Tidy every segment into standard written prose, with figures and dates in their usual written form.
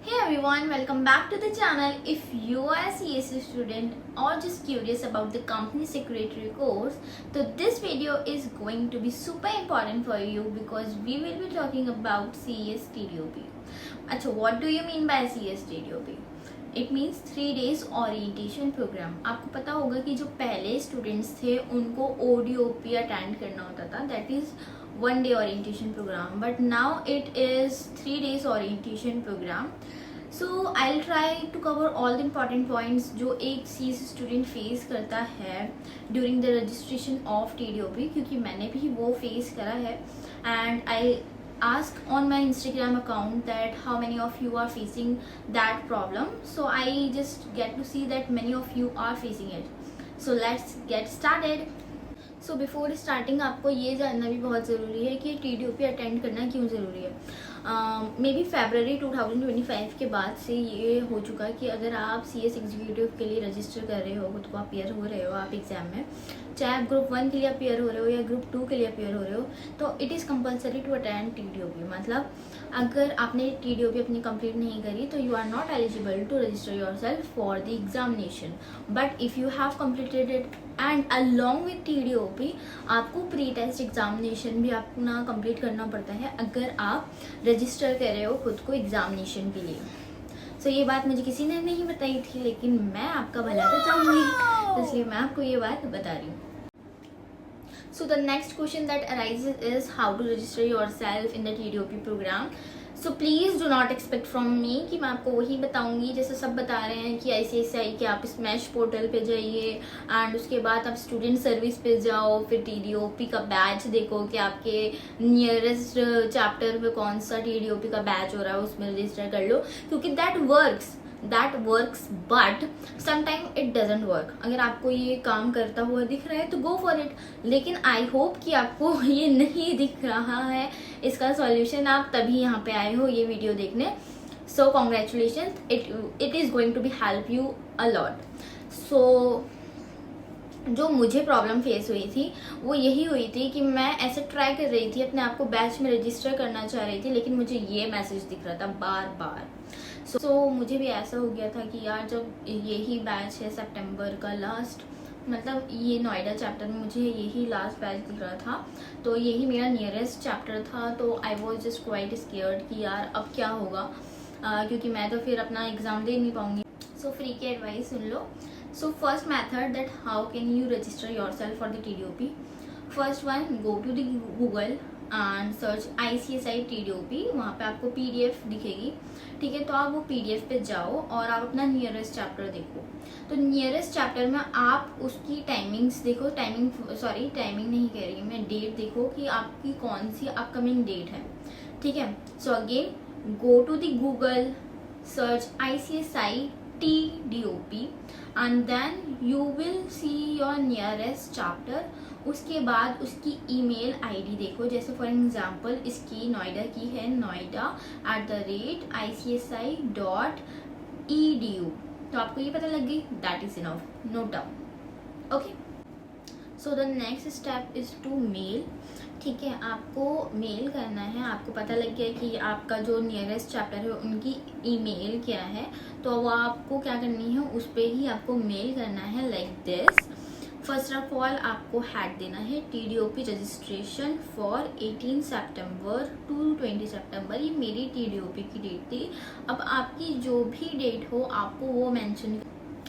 Hey everyone, welcome back to the channel. If you are a CSE student or just curious about the company secretary course, so this video is going to be super important for you because we will be talking about CS TDOP. अच्छा, what do you mean by CS TDOP? It means 3 days orientation program. आपको पता होगा कि जो पहले students थे उनको ODOP attend करना होता था, that is 1 day orientation program, but now it is 3 days orientation program. So I'll try to cover all the important points जो एक CS स्टूडेंट फेस करता है during the registration of TDOP, क्योंकि मैंने भी वो फेस करा है. And I ask on my Instagram account that how many of you are facing that problem, so I just get to see that many of you are facing it. So let's get started. So before starting आपको ये जानना भी बहुत ज़रूरी है कि TDOP attend करना क्यों ज़रूरी है. मे बी February 2025 के बाद से ये हो चुका है कि अगर आप CS एग्जीक्यूटिव के लिए रजिस्टर कर रहे हो, खुद को अपियर हो रहे हो आप एग्ज़ाम में, चाहे आप ग्रुप 1 के लिए अपियर हो रहे हो या ग्रुप 2 के लिए अपियर हो रहे हो, तो it is compulsory to attend TDOP. मतलब अगर आपने TDOP अपनी कंप्लीट नहीं करी तो you are not eligible to register yourself for the examination. But if you have completed it and along with TDOP आपको प्री टेस्ट एग्जामिनेशन भी अपना कंप्लीट करना पड़ता है अगर आप रजिस्टर कर रहे हो खुद को एग्जामिनेशन के लिए. सो ये बात मुझे किसी ने नहीं बताई थी, लेकिन मैं आपका भला तो चाहूँगी, तो इसलिए मैं आपको ये बात बता रही हूँ. So the next question that arises is how to register yourself in the TDOP program. So please do not expect from me कि मैं आपको वही बताऊंगी जैसे सब बता रहे हैं कि ICSI कि आप स्मैश पोर्टल पे जाइए एंड उसके बाद आप स्टूडेंट सर्विस पे जाओ, फिर TDOP का बैच देखो कि आपके नियरेस्ट चैप्टर पे कौन सा TDOP का बैच हो रहा है, उसमें रजिस्टर कर लो, क्योंकि that works but sometime it doesn't work. अगर आपको ये काम करता हुआ दिख रहा है तो गो फॉर इट, लेकिन आई होप कि आपको ये नहीं दिख रहा है. इसका सॉल्यूशन आप तभी यहाँ पे आए हो ये वीडियो देखने. So congratulation, it is going to be help you a lot. So जो मुझे प्रॉब्लम फेस हुई थी वो यही हुई थी कि मैं ऐसे ट्राई कर रही थी, अपने आप को बैच में रजिस्टर करना चाह रही थी, लेकिन मुझे ये मैसेज दिख रहा था बार बार. सो मुझे भी ऐसा हो गया था कि यार जब यही बैच है सितंबर का लास्ट, मतलब ये नोएडा चैप्टर में मुझे यही लास्ट बैच दिख रहा था, तो यही मेरा नियरेस्ट चैप्टर था. तो I was just quite scared कि यार अब क्या होगा, क्योंकि मैं तो फिर अपना एग्ज़ाम दे नहीं पाऊँगी. सो फ्री की advice soon low. So first method that how can you register yourself for the TDOP. First one, go to the Google and search ICSI TDOP. वहाँ पे आपको PDF दिखेगी, ठीक है. तो आप वो PDF पे जाओ और आप अपना नियरेस्ट चैप्टर देखो. तो नियरेस्ट चैप्टर में आप उसकी टाइमिंग्स देखो, टाइमिंग नहीं कह रही मैं, डेट देखो कि आपकी कौन सी अपकमिंग डेट है, ठीक है. So again go to the Google, search ICSI TDOP and then you will see your nearest chapter. उसके बाद उसकी ईमेल आईडी देखो, जैसे फॉर एग्जांपल इसकी नोएडा की है noida@icsi.edu. तो आपको ये पता लग गई, that is enough, note down. Okay, so the next step is to mail. ठीक है, आपको मेल करना है. आपको पता लग गया कि आपका जो नियरेस्ट चैप्टर है उनकी ईमेल क्या है, तो वो आपको क्या करनी है, उस पर ही आपको मेल करना है like this. First of all आपको हैड देना है TDOP रजिस्ट्रेशन फॉर 18 सितंबर टू 20 सितंबर. ये मेरी TDOP की डेट थी. अब आपकी जो भी डेट हो आपको वो मेंशन.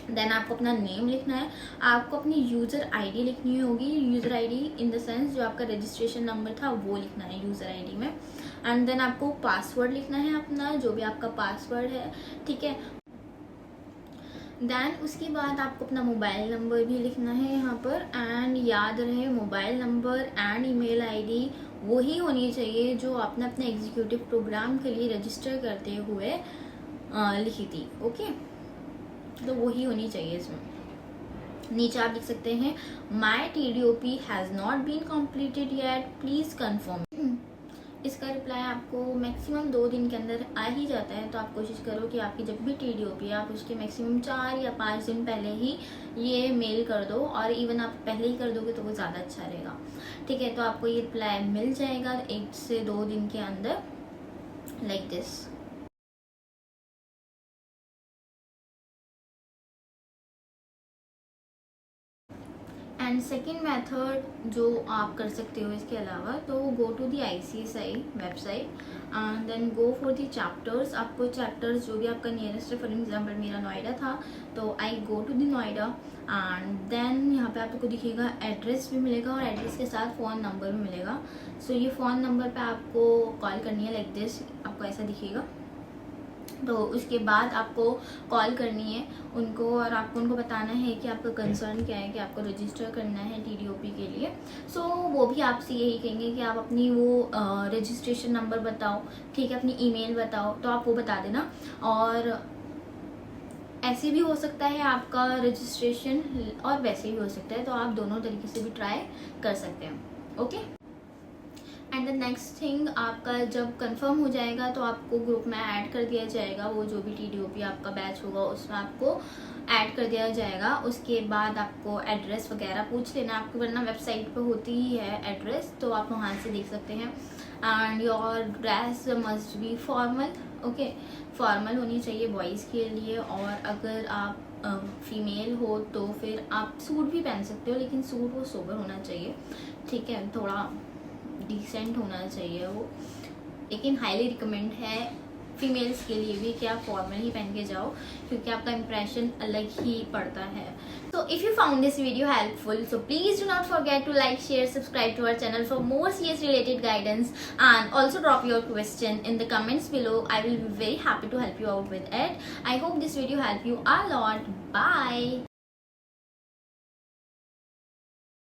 देन आपको अपना नेम लिखना है, आपको अपनी यूज़र आईडी लिखनी होगी. User ID in the sense जो आपका रजिस्ट्रेशन नंबर था वो लिखना है यूज़र आईडी में. एंड देन आपको पासवर्ड लिखना है अपना, जो भी आपका पासवर्ड है, ठीक है. देन उसके बाद आपको अपना मोबाइल नंबर भी लिखना है यहाँ पर. एंड याद रहे mobile number and email ID वही होनी चाहिए जो आपने अपने एग्जीक्यूटिव प्रोग्राम के लिए रजिस्टर करते हुए लिखी थी. ओके, तो वही होनी चाहिए. इसमें नीचे आप लिख सकते हैं my TDOP has not been completed yet, please confirm. इसका रिप्लाई आपको मैक्सिमम 2 दिन के अंदर आ ही जाता है. तो आप कोशिश करो कि आपकी जब भी TDOP है आप उसके मैक्सिमम 4 या 5 दिन पहले ही ये मेल कर दो, और इवन आप पहले ही कर दोगे तो वो ज़्यादा अच्छा रहेगा, ठीक है. तो आपको ये रिप्लाई मिल जाएगा 1 से 2 दिन के अंदर, like this. And second method जो आप कर सकते हो इसके अलावा, तो go to the ICSI website and then go for the chapters. आपको चैप्टर्स जो भी आपका नियरेस्ट है, फॉर एग्जाम्पल मेरा नोएडा था तो I go to the Noida and then यहाँ पे आपको दिखेगा एड्रेस भी मिलेगा और एड्रेस के साथ फ़ोन नंबर भी मिलेगा। सो ये फ़ोन नंबर पे आपको कॉल करनी है, लाइक दिस, आपको ऐसा दिखेगा। तो उसके बाद आपको कॉल करनी है उनको और आपको उनको बताना है कि आपका कंसर्न क्या है, कि आपको रजिस्टर करना है TDOP के लिए। सो वो भी आपसे यही कहेंगे कि आप अपनी वो रजिस्ट्रेशन नंबर बताओ, ठीक है, अपनी ईमेल बताओ, तो आप वो बता देना। और ऐसे भी हो सकता है आपका रजिस्ट्रेशन और वैसे भी हो सकता है, तो आप दोनों तरीके से भी ट्राई कर सकते हैं। Okay, and the next thing, आपका जब कंफर्म हो जाएगा तो आपको ग्रुप में ऐड कर दिया जाएगा। वो जो भी TDOP आपका बैच होगा उसमें आपको ऐड कर दिया जाएगा। उसके बाद आपको एड्रेस वगैरह पूछ लेना आपको, वरना वेबसाइट पे होती ही है एड्रेस, तो आप वहाँ से देख सकते हैं। And your dress must be formal, okay, formal होनी चाहिए बॉयज़ के लिए। और अगर आप फीमेल हो तो फिर आप सूट भी पहन सकते हो, लेकिन सूट वो सोबर होना चाहिए, ठीक है, थोड़ा डिसेंट होना चाहिए वो। लेकिन हाईली रिकमेंड है फीमेल्स के लिए भी कि आप फॉर्मल ही पहन के जाओ, क्योंकि आपका इंप्रेशन अलग ही पड़ता है। So if you found this video helpful, so please do not forget to like, share, subscribe to our channel for more CS related guidance, and also drop your question in the comments below. I will be very happy to help you out with it. I hope this video helped you a lot. Bye.